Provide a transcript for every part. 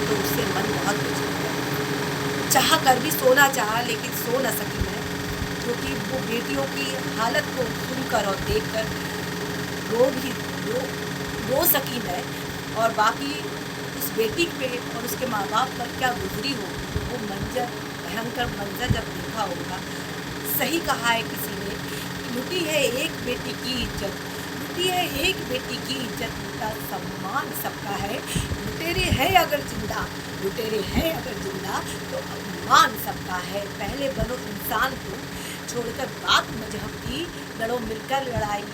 तो उससे मन बहुत दुखी है। चाह कर भी सोना चाहा लेकिन सो न सकी मैं, क्योंकि वो बेटियों की हालत को सुनकर और देखकर रो भी रो रो सकी मैं। और बाकी उस बेटी पे और उसके माँ बाप पर क्या गुजरी हो, तो वो मंजर, भयंकर मंजर जब देखा होगा। सही कहा है किसी ने, लुटी है एक बेटी की इज्जत, लुटी है एक बेटी की इज्जत, का सम्मान सबका है। लुटेरे हैं अगर जिंदा, लुटेरे हैं अगर जिंदा, तो अपमान सबका है। पहले बनो इंसान को छोड़कर बात मजहब की, लड़ो मिलकर लड़ाई,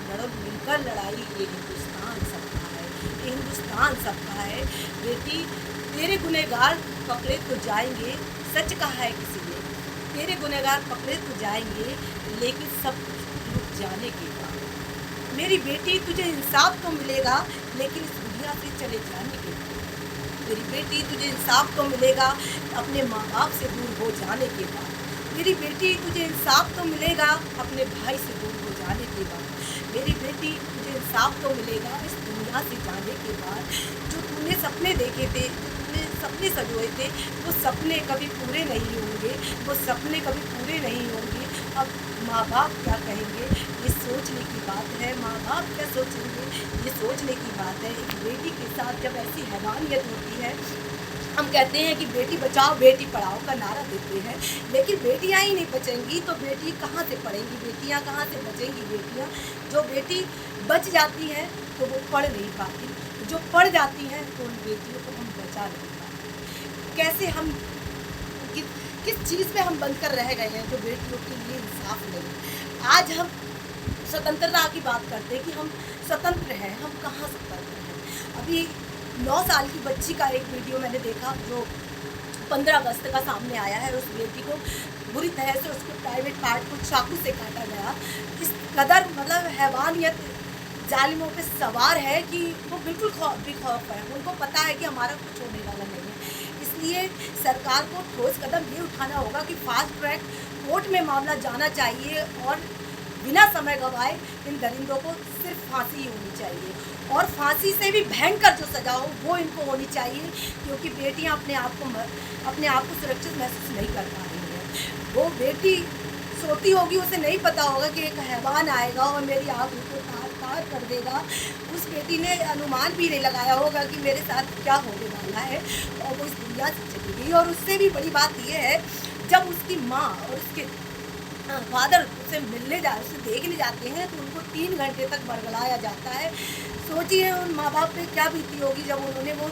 लड़ो मिलकर लड़ाई, ये हिंदुस्तान सबका है, ये हिंदुस्तान सबका है। बेटी तेरे गुनहगार पकड़े तो जाएंगे, सच कहा है किसी ने, तेरे गुनहगार पकड़े तो जाएंगे, लेकिन सब लुट जाने के बाद। मेरी बेटी तुझे इंसाफ तो मिलेगा, लेकिन इस दुनिया से चले जाने के बाद। मेरी बेटी तुझे इंसाफ तो मिलेगा अपने माँ बाप से दूर हो जाने के बाद। मेरी बेटी तुझे इंसाफ तो मिलेगा अपने भाई से दूर हो जाने के बाद। मेरी बेटी तुझे इंसाफ तो मिलेगा इस दुनिया से जाने के बाद। जो तूने सपने देखे थे, तूने सपने सजोए थे, वो सपने कभी पूरे नहीं होंगे, वो सपने कभी पूरे नहीं होंगे। अब माँ बाप क्या कहेंगे, ये सोचने की बात है। माँ बाप क्या सोचेंगे, ये सोचने की बात है। एक बेटी के साथ जब ऐसी हैवानियत होती है, हम कहते हैं कि बेटी बचाओ बेटी पढ़ाओ का नारा देते हैं, लेकिन बेटियां ही नहीं बचेंगी तो बेटी कहाँ से पढ़ेंगी, बेटियां कहाँ से बचेंगी। बेटियां, जो बेटी बच जाती है तो वो पढ़ नहीं पाती, जो पढ़ जाती हैं तो उन बेटियों को हम बचा नहीं पाते। कैसे हम किस चीज़ पे हम बंद कर रह गए हैं जो बेटियों के लिए इंसाफ नहीं। आज हम स्वतंत्रता की बात करते हैं कि हम स्वतंत्र हैं, हम कहाँ स्वतंत्र हैं। अभी 9 साल की बच्ची का एक वीडियो मैंने देखा जो 15 अगस्त का सामने आया है। उस बेटी को बुरी तरह से उसके प्राइवेट पार्ट को चाकू से काटा गया। इस कदर मतलब हैवानियत जालिमों पे सवार है कि वो बिल्कुल बेखौफ है। उनको पता है कि हमारा कुछ होने वाला नहीं है। इसलिए सरकार को ठोस कदम ये उठाना होगा कि फास्ट ट्रैक कोर्ट में मामला जाना चाहिए और बिना समय गंवाए इन दरिंदों को सिर्फ फांसी ही होनी चाहिए। और फांसी से भी भयंकर जो सज़ा हो वो इनको होनी चाहिए, क्योंकि बेटियां अपने आप को सुरक्षित महसूस नहीं कर पा रही हैं। वो बेटी सोती होगी, उसे नहीं पता होगा कि एक हैवान आएगा और मेरी आँख को तार कर देगा। उस बेटी ने अनुमान भी नहीं लगाया होगा कि मेरे साथ क्या होने वाला है, और वो इस दुनिया से चली गई। और उससे भी बड़ी बात यह है, जब उसकी माँ और उसके फादर उसे उसे देखने जाते हैं तो उनको 3 घंटे तक बरगलाया जाता है। सोचिए उन माँ बाप पे क्या बीती होगी जब उन्होंने वो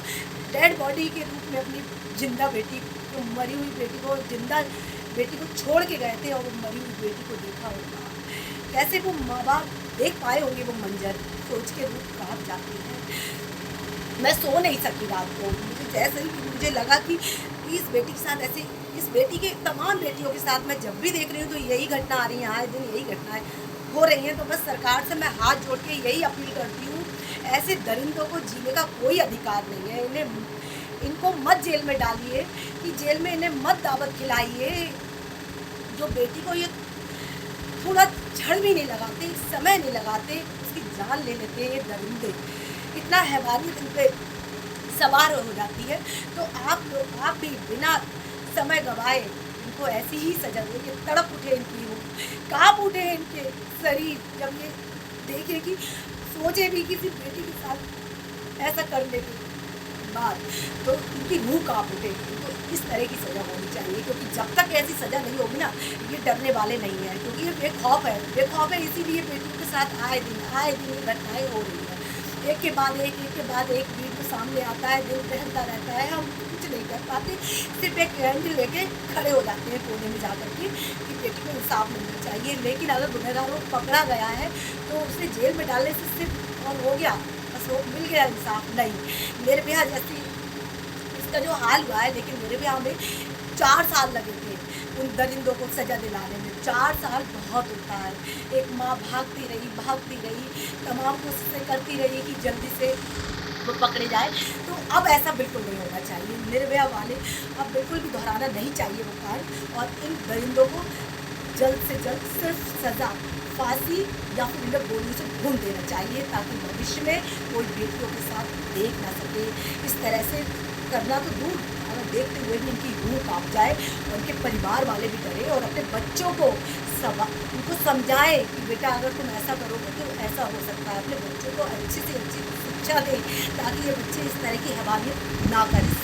डेड बॉडी के रूप में अपनी जिंदा बेटी को, मरी हुई बेटी को, जिंदा बेटी को छोड़ के गए थे और वो मरी हुई बेटी को देखा होगा। कैसे वो माँ बाप देख पाए होंगे वो मंजर, सोच के रूप कांप जाती है। मैं सो नहीं सकी रात को। मुझे जैसे ही मुझे लगा कि इस बेटी के साथ ऐसे, इस बेटी के तमाम बेटियों के साथ मैं जब भी देख रही हूँ तो यही घटना आ रही है, आए दिन यही घटनाएं हो रही हैं। तो बस सरकार से मैं हाथ जोड़ के यही अपील करती हूँ, ऐसे दरिंदों को जीने का कोई अधिकार नहीं है। इनको मत जेल में डालिए, कि जेल में इन्हें मत दावत खिलाइए। जो बेटी को ये थोड़ा झड़ भी नहीं लगाते, समय नहीं लगाते, उसकी जान ले लेते हैं ये दरिंदे। इतना हैवानियत इन पे सवार हो जाती है। तो आप भी बिना समय गवाए इनको ऐसी ही सजा दो कि तड़प उठे इनकी हो, काँप उठे इनके शरीर जब ये देखे कि सोचे भी किसी बेटी के साथ ऐसा करने के बाद, तो इनकी रूह काँप उठे। तो इस तरह की सज़ा होनी चाहिए, क्योंकि जब तक ऐसी सज़ा नहीं होगी ना, ये डरने वाले नहीं हैं, क्योंकि ये बेखौफ है। इसीलिए बेटियों के साथ आए दिन ये घटनाएँ हो रही हैं। एक के बाद एक वीडियो सामने आता है, दिल दहलता रहता है। हम कुछ नहीं कर पाते, सिर्फ एक कैंडल लेके खड़े हो जाते हैं कोने में जा कर के कि बेटी को इंसाफ मिलना चाहिए। लेकिन अगर गुनहगारों को पकड़ा गया है तो उसे जेल में डालने से सिर्फ और हो गया, बस वो मिल गया इंसाफ नहीं। मेरे ब्याह जैसी इसका जो हाल हुआ है, लेकिन मेरे ब्याह में 4 साल लगे थे उन दरिंदों को सज़ा दिलाने में। 4 साल बहुत होता है। एक माँ भागती रही, तमाम कोशिशें करती रही कि जल्दी से वो पकड़े जाए। तो अब ऐसा बिल्कुल नहीं होना चाहिए। निर्भया वाले अब बिल्कुल भी दोहराना नहीं चाहिए वो कांड, और इन दरिंदों को जल्द से जल्द सिर्फ सज़ा, फांसी या फिर इन्हें गोली से भून देना चाहिए, ताकि भविष्य में कोई बेटियों के साथ देख ना सके। इस तरह से करना तो दूर, अगर देखते हुए भी उनकी रूह काँप जाए और उनके परिवार वाले भी डरें और अपने बच्चों को उनको समझाएँ कि बेटा अगर तुम ऐसा करोगे तो ऐसा हो सकता है। अपने बच्चों को अच्छी से अच्छी शिक्षा दें ताकि ये बच्चे इस तरह की हैवानियत ना करें।